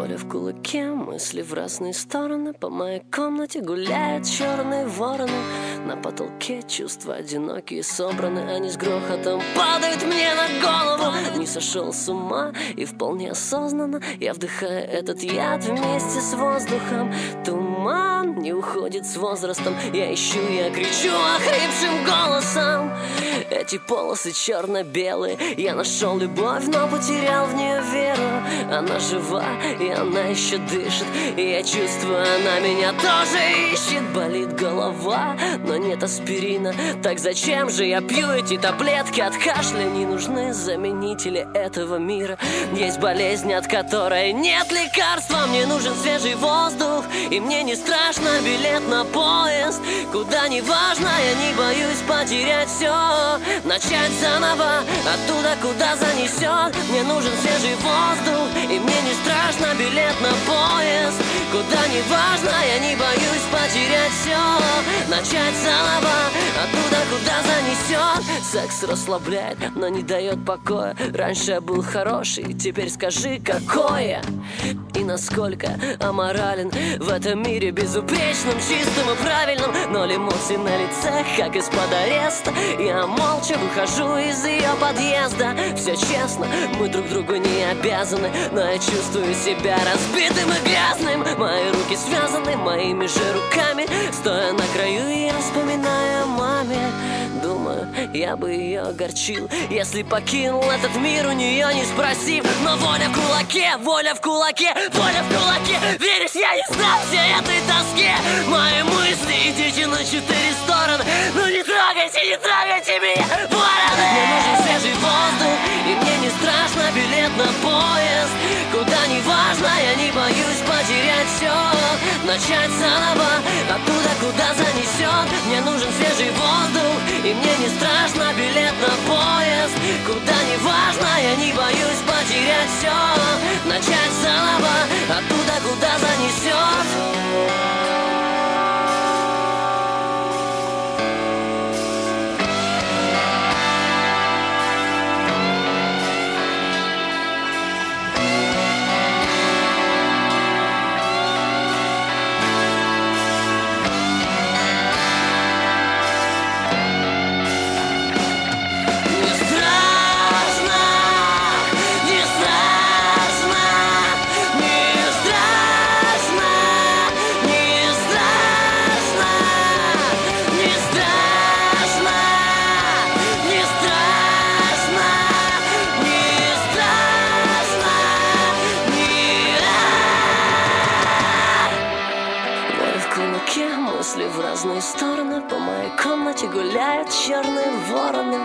Воля в кулаке, мысли в разные стороны. По моей комнате гуляют черные вороны. На потолке чувства одинокие собраны. Они с грохотом падают мне на голову. Не сошел с ума и вполне осознанно я вдыхаю этот яд вместе с воздухом. Туман не уходит с возрастом. Я ищу, я кричу охрипшим голосом. Эти полосы черно-белые. Я нашел любовь, но потерял в нее веру. Она жива, и она еще дышит. И я чувствую, она меня тоже ищет. Болит голова, но нет аспирина. Так зачем же я пью эти таблетки от кашля? Не нужны заменители этого мира. Есть болезнь, от которой нет лекарства. Мне нужен свежий воздух, и мне не страшно билет на поезд. Куда не важно, я не боюсь потерять все. Начать заново, оттуда, куда занесет. Мне нужен свежий воздух, и мне не страшно билет на поезд. Куда не важно, я не боюсь потерять все. Начать заново, оттуда, куда занесет. Секс расслабляет, но не дает покоя. Раньше я был хороший, теперь скажи, какое. И насколько аморален в этом мире безупречном, чистым и правильном. Ноль эмоций на лице, как из-под ареста. Я молча выхожу из ее подъезда. Все честно, мы друг другу не обязаны, но я чувствую себя разбитым и грязным. Мои руки связаны моими же руками. Стоя на краю, я вспоминаю о маме. Думаю, я бы ее огорчил, если покинул этот мир, у нее не спросив. Но воля в кулаке, воля в кулаке, воля в кулаке. Веришь, я не знал всей этой тоске. Мои мысли, идите на 4 стороны. Ну не трогайте меня, вороны. Мне нужен свежий воздух, и мне не страшно билет на поезд. Куда не важно, я не боюсь потерять все. Начать заново, оттуда, куда занесет. Мне нужен свежий воздух, и мне не страшно билет на поезд. Куда не важно, я не боюсь потерять все. Начать заново, оттуда, куда занесет. Мысли в разные стороны. По моей комнате гуляют черные вороны.